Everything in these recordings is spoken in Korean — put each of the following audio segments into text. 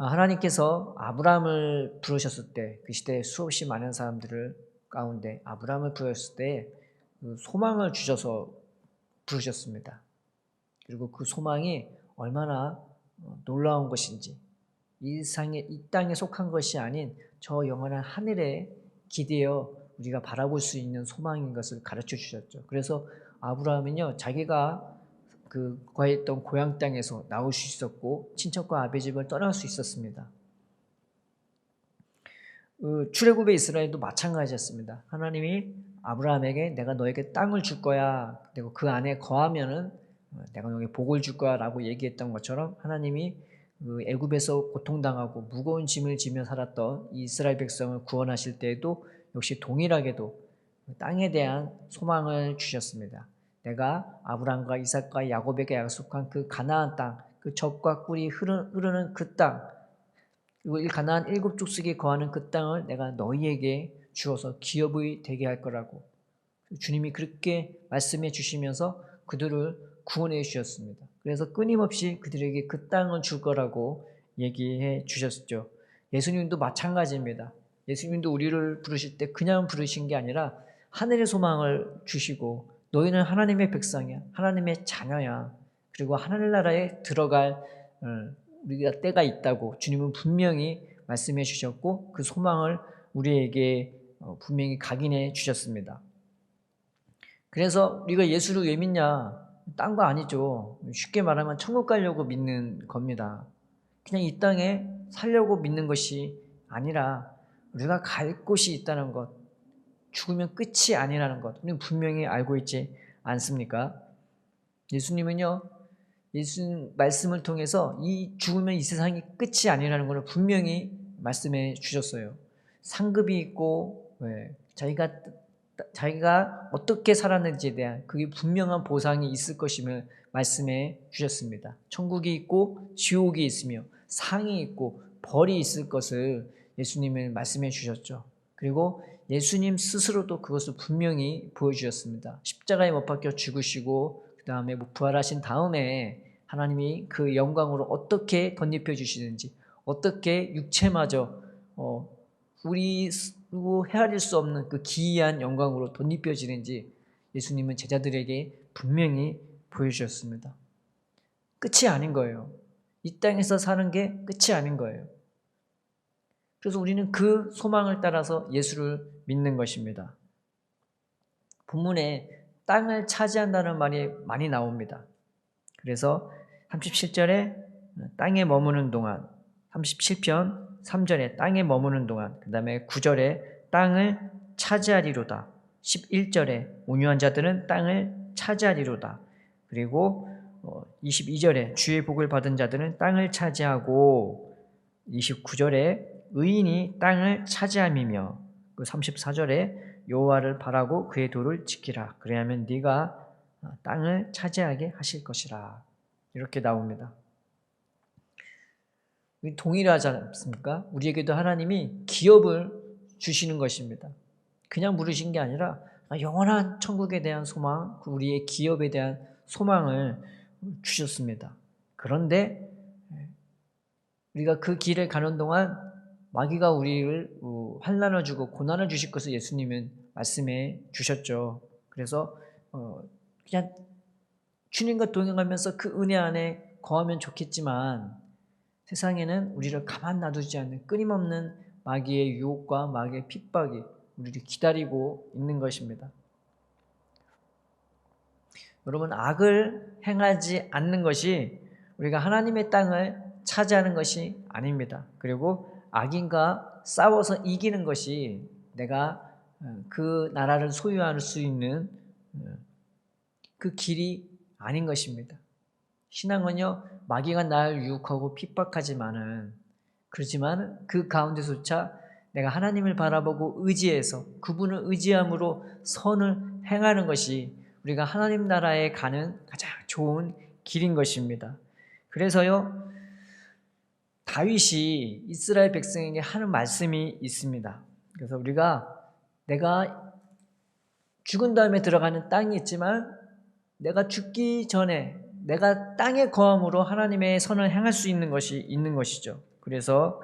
하나님께서 아브라함을 부르셨을 때, 그 시대에 수없이 많은 사람들을 가운데 아브라함을 부르셨을 때 그 소망을 주셔서 부르셨습니다. 그리고 그 소망이 얼마나 놀라운 것인지, 이 땅에 속한 것이 아닌 저 영원한 하늘에 기대어 우리가 바라볼 수 있는 소망인 것을 가르쳐 주셨죠. 그래서 아브라함은요, 자기가 거했던 고향 땅에서 나올 수 있었고 친척과 아비 집을 떠날 수 있었습니다. 출애굽의 이스라엘도 마찬가지였습니다. 하나님이 아브라함에게 내가 너에게 땅을 줄 거야, 그리고 그 안에 거하면은 내가 너에게 복을 줄 거야 라고 얘기했던 것처럼, 하나님이 애굽에서 고통당하고 무거운 짐을 지며 살았던 이 이스라엘 백성을 구원하실 때에도 역시 동일하게도 땅에 대한 소망을 주셨습니다. 내가 아브라함과 이삭과 야곱에게 약속한 그 가나안 땅, 그 젖과 꿀이 흐르는 그 땅, 그리고 이 가나안 일곱 족속이 거하는 그 땅을 내가 너희에게 주어서 기업이 되게 할 거라고 주님이 그렇게 말씀해 주시면서 그들을 구원해 주셨습니다. 그래서 끊임없이 그들에게 그 땅을 줄 거라고 얘기해 주셨죠. 예수님도 마찬가지입니다. 예수님도 우리를 부르실 때 그냥 부르신 게 아니라 하늘의 소망을 주시고, 너희는 하나님의 백성이야, 하나님의 자녀야, 그리고 하늘나라에 들어갈 우리가 때가 있다고 주님은 분명히 말씀해 주셨고, 그 소망을 우리에게 분명히 각인해 주셨습니다. 그래서 우리가 예수를 왜 믿냐? 딴 거 아니죠. 쉽게 말하면 천국 가려고 믿는 겁니다. 그냥 이 땅에 살려고 믿는 것이 아니라 우리가 갈 곳이 있다는 것, 죽으면 끝이 아니라는 것, 우리는 분명히 알고 있지 않습니까? 예수님은요, 예수 말씀을 통해서 이 죽으면 이 세상이 끝이 아니라는 것을 분명히 말씀해 주셨어요. 상급이 있고, 자기가 어떻게 살았는지에 대한 그게 분명한 보상이 있을 것임을 말씀해 주셨습니다. 천국이 있고 지옥이 있으며 상이 있고 벌이 있을 것을 예수님은 말씀해 주셨죠. 그리고 예수님 스스로도 그것을 분명히 보여주셨습니다. 십자가에 못 박혀 죽으시고 그 다음에 부활하신 다음에 하나님이 그 영광으로 어떻게 덧입혀 주시는지, 어떻게 육체마저 우리로 헤아릴 수 없는 그 기이한 영광으로 덧입혀지는지 예수님은 제자들에게 분명히 보여주셨습니다. 끝이 아닌 거예요. 이 땅에서 사는 게 끝이 아닌 거예요. 그래서 우리는 그 소망을 따라서 예수를 믿는 것입니다. 본문에 땅을 차지한다는 말이 많이 나옵니다. 그래서 37절에 땅에 머무는 동안, 37편 3절에 땅에 머무는 동안, 그 다음에 9절에 땅을 차지하리로다, 11절에 온유한 자들은 땅을 차지하리로다, 그리고 22절에 주의 복을 받은 자들은 땅을 차지하고, 29절에 의인이 땅을 차지함이며, 그 34절에 여호와를 바라고 그의 도를 지키라, 그래야면 네가 땅을 차지하게 하실 것이라, 이렇게 나옵니다. 동일하지 않습니까? 우리에게도 하나님이 기업을 주시는 것입니다. 그냥 부르신 게 아니라 영원한 천국에 대한 소망, 우리의 기업에 대한 소망을 주셨습니다. 그런데 우리가 그 길을 가는 동안 마귀가 우리를 환난을 주고 고난을 주실 것을 예수님은 말씀해 주셨죠. 그래서 그냥 주님과 동행하면서 그 은혜 안에 거하면 좋겠지만, 세상에는 우리를 가만 놔두지 않는 끊임없는 마귀의 유혹과 마귀의 핍박이 우리를 기다리고 있는 것입니다. 여러분, 악을 행하지 않는 것이 우리가 하나님의 땅을 차지하는 것이 아닙니다. 그리고 악인과 싸워서 이기는 것이 내가 그 나라를 소유할 수 있는 그 길이 아닌 것입니다. 신앙은요, 마귀가 나를 유혹하고 핍박하지만은, 그렇지만 그 가운데조차 내가 하나님을 바라보고 의지해서 그분을 의지함으로 선을 행하는 것이 우리가 하나님 나라에 가는 가장 좋은 길인 것입니다. 그래서요, 다윗이 이스라엘 백성에게 하는 말씀이 있습니다. 그래서 내가 죽은 다음에 들어가는 땅이 있지만 내가 죽기 전에 내가 땅에 거함으로 하나님의 선을 행할 수 있는 것이 있는 것이죠. 그래서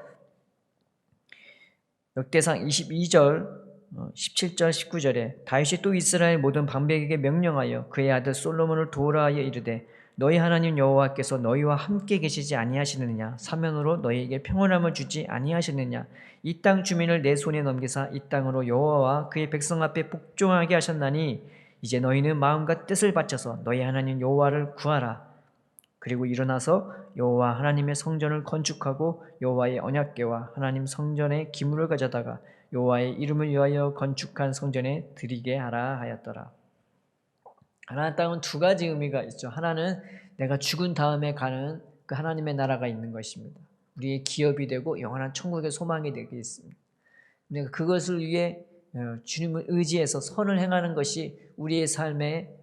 역대상 22절 17절 19절에 다윗이 또 이스라엘 모든 방백에게 명령하여 그의 아들 솔로몬을 도우라 하여 이르되 너희 하나님 여호와께서 너희와 함께 계시지 아니하시느냐 사면으로 너희에게 평온함을 주지 아니하시느냐 이 땅 주민을 내 손에 넘기사 이 땅으로 여호와와 그의 백성 앞에 복종하게 하셨나니 이제 너희는 마음과 뜻을 바쳐서 너희 하나님 여호와를 구하라. 그리고 일어나서 여호와 하나님의 성전을 건축하고 여호와의 언약궤와 하나님 성전의 기물을 가져다가 여호와의 이름을 위하여 건축한 성전에 드리게 하라 하였더라. 가나안 땅은 두 가지 의미가 있죠. 하나는 내가 죽은 다음에 가는 그 하나님의 나라가 있는 것입니다. 우리의 기업이 되고 영원한 천국의 소망이 되겠습니다. 그러니까 그것을 위해 주님을 의지해서 선을 행하는 것이 우리의 삶의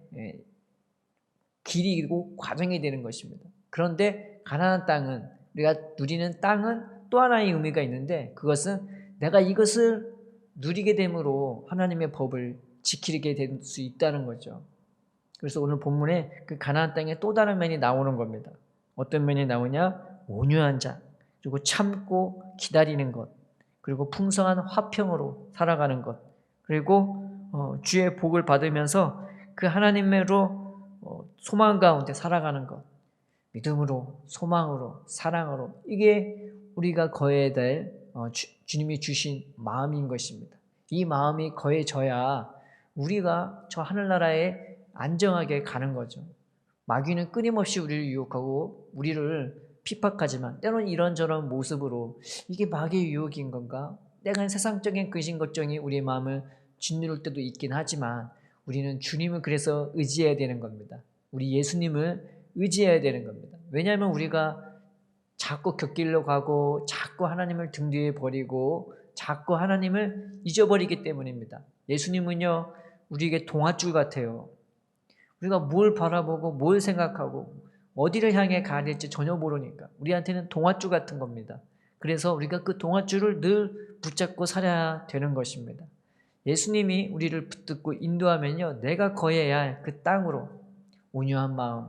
길이고 과정이 되는 것입니다. 그런데 가나안 땅은 우리가 누리는 땅은 또 하나의 의미가 있는데 그것은 내가 이것을 누리게 됨으로 하나님의 법을 지키게 될 수 있다는 거죠. 그래서 오늘 본문에 그 가나안 땅에 또 다른 면이 나오는 겁니다. 어떤 면이 나오냐? 온유한 자, 그리고 참고 기다리는 것, 그리고 풍성한 화평으로 살아가는 것, 그리고 주의 복을 받으면서 그 하나님으로 소망 가운데 살아가는 것, 믿음으로, 소망으로, 사랑으로, 이게 우리가 거해야 될 주님이 주신 마음인 것입니다. 이 마음이 거해져야 우리가 저 하늘나라에 안정하게 가는 거죠. 마귀는 끊임없이 우리를 유혹하고 우리를 핍박하지만 때로는 이런저런 모습으로 이게 마귀의 유혹인 건가? 내가 세상적인 근심 걱정이 우리의 마음을 짓누를 때도 있긴 하지만 우리는 주님을 그래서 의지해야 되는 겁니다. 우리 예수님을 의지해야 되는 겁니다. 왜냐하면 우리가 자꾸 곁길로 가고 자꾸 하나님을 등 뒤에 버리고 자꾸 하나님을 잊어버리기 때문입니다. 예수님은요 우리에게 동아줄 같아요. 우리가 뭘 바라보고 뭘 생각하고 어디를 향해 가야 될지 전혀 모르니까 우리한테는 동아줄 같은 겁니다. 그래서 우리가 그 동아줄을 늘 붙잡고 살아야 되는 것입니다. 예수님이 우리를 붙들고 인도하면요 내가 거해야 할 그 땅으로 온유한 마음,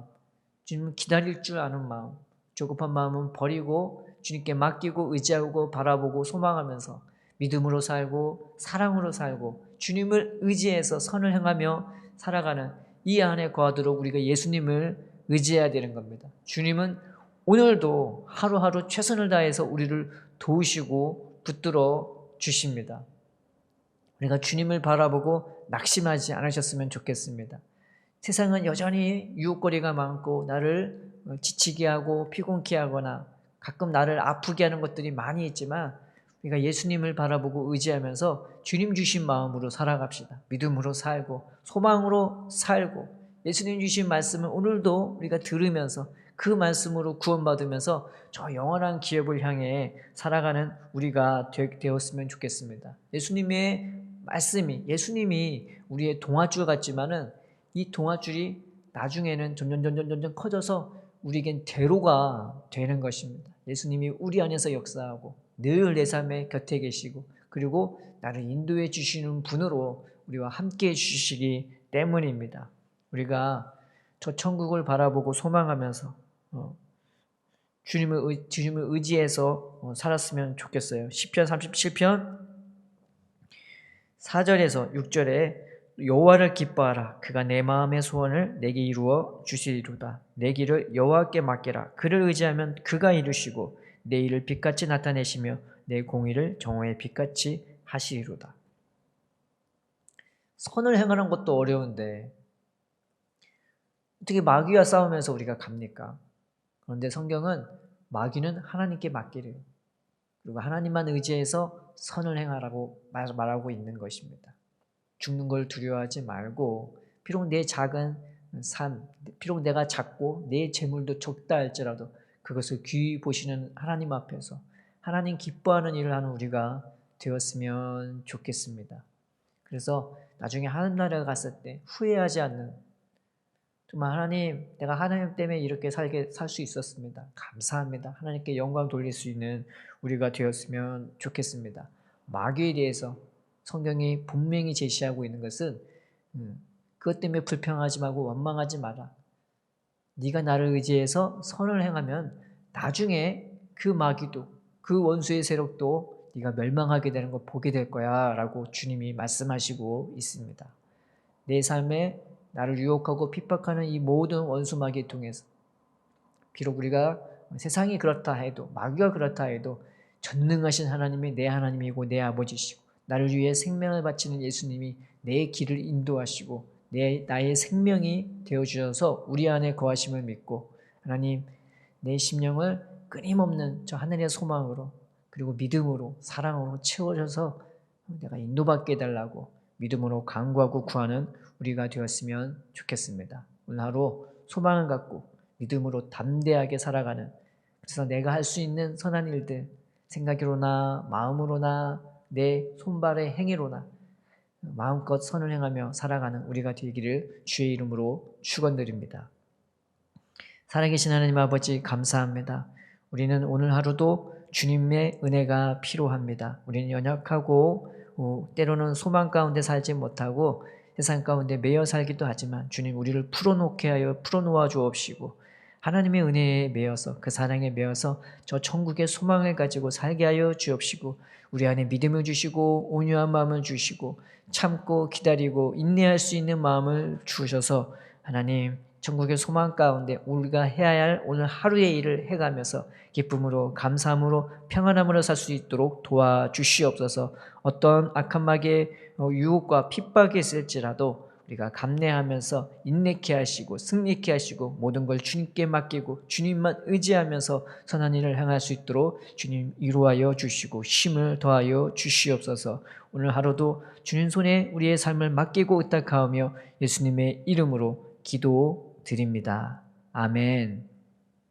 주님을 기다릴 줄 아는 마음, 조급한 마음은 버리고 주님께 맡기고 의지하고 바라보고 소망하면서 믿음으로 살고 사랑으로 살고 주님을 의지해서 선을 행하며 살아가는 이 안에 거하도록 우리가 예수님을 의지해야 되는 겁니다. 주님은 오늘도 하루하루 최선을 다해서 우리를 도우시고 붙들어 주십니다. 우리가 주님을 바라보고 낙심하지 않으셨으면 좋겠습니다. 세상은 여전히 유혹거리가 많고 나를 지치게 하고 피곤케 하거나 가끔 나를 아프게 하는 것들이 많이 있지만 우리가 예수님을 바라보고 의지하면서 주님 주신 마음으로 살아갑시다. 믿음으로 살고 소망으로 살고 예수님 주신 말씀을 오늘도 우리가 들으면서 그 말씀으로 구원받으면서 저 영원한 기업을 향해 살아가는 우리가 되었으면 좋겠습니다. 예수님의 말씀이 예수님이 우리의 동아줄 같지만은 이 동아줄이 나중에는 점점 커져서 우리에겐 대로가 되는 것입니다. 예수님이 우리 안에서 역사하고 늘 내 삶의 곁에 계시고 그리고 나를 인도해 주시는 분으로 우리와 함께 해 주시기 때문입니다. 우리가 저 천국을 바라보고 소망하면서 주님을 의지해서 살았으면 좋겠어요. 시편 37편 4절에서 6절에 여호와를 기뻐하라. 그가 내 마음의 소원을 내게 이루어 주시리로다. 내 길을 여호와께 맡기라. 그를 의지하면 그가 이루시고 내 일을 빛같이 나타내시며 내 공의를 정오의 빛같이 하시리로다. 선을 행하는 것도 어려운데 어떻게 마귀와 싸우면서 우리가 갑니까? 그런데 성경은 마귀는 하나님께 맡기래요. 그리고 하나님만 의지해서 선을 행하라고 말하고 있는 것입니다. 죽는 걸 두려워하지 말고 비록 내 작은 삶, 비록 내가 작고 내 재물도 적다 할지라도 그것을 귀히 보시는 하나님 앞에서 하나님 기뻐하는 일을 하는 우리가 되었으면 좋겠습니다. 그래서 나중에 하늘나라에 갔을 때 후회하지 않는 정말 하나님 내가 하나님 때문에 이렇게 살 수 있었습니다. 감사합니다. 하나님께 영광 돌릴 수 있는 우리가 되었으면 좋겠습니다. 마귀에 대해서 성경이 분명히 제시하고 있는 것은 그것 때문에 불평하지 말고 원망하지 마라. 네가 나를 의지해서 선을 행하면 나중에 그 마귀도 그 원수의 세력도 네가 멸망하게 되는 걸 보게 될 거야 라고 주님이 말씀하시고 있습니다. 내 삶에 나를 유혹하고 핍박하는 이 모든 원수마귀를 통해서 비록 우리가 세상이 그렇다 해도 마귀가 그렇다 해도 전능하신 하나님이 내 하나님이고 내 아버지시고 나를 위해 생명을 바치는 예수님이 내 길을 인도하시고 나의 생명이 되어주셔서 우리 안에 거하심을 믿고 하나님 내 심령을 끊임없는 저 하늘의 소망으로 그리고 믿음으로 사랑으로 채워져서 내가 인도받게 해달라고 믿음으로 간구하고 구하는 우리가 되었으면 좋겠습니다. 오늘 하루 소망을 갖고 믿음으로 담대하게 살아가는 그래서 내가 할 수 있는 선한 일들 생각으로나 마음으로나 내 손발의 행위로나 마음껏 선을 행하며 살아가는 우리가 되기를 주의 이름으로 축원드립니다. 살아계신 하나님 아버지 감사합니다. 우리는 오늘 하루도 주님의 은혜가 필요합니다. 우리는 연약하고 때로는 소망 가운데 살지 못하고 세상 가운데 매여 살기도 하지만 주님 우리를 풀어놓게 하여 풀어놓아 주옵시고 하나님의 은혜에 매여서 그 사랑에 매여서 저 천국의 소망을 가지고 살게 하여 주옵시고 우리 안에 믿음을 주시고 온유한 마음을 주시고 참고 기다리고 인내할 수 있는 마음을 주셔서 하나님 천국의 소망 가운데 우리가 해야 할 오늘 하루의 일을 해가면서 기쁨으로 감사함으로 평안함으로 살 수 있도록 도와주시옵소서. 어떤 악한 마귀의 유혹과 핍박이 있을지라도 우리가 감내하면서 인내케 하시고 승리케 하시고 모든 걸 주님께 맡기고 주님만 의지하면서 선한 일을 행할 수 있도록 주님 이루하여 주시고 힘을 더하여 주시옵소서. 오늘 하루도 주님 손에 우리의 삶을 맡기고 의탁하오며 예수님의 이름으로 기도드립니다. 아멘.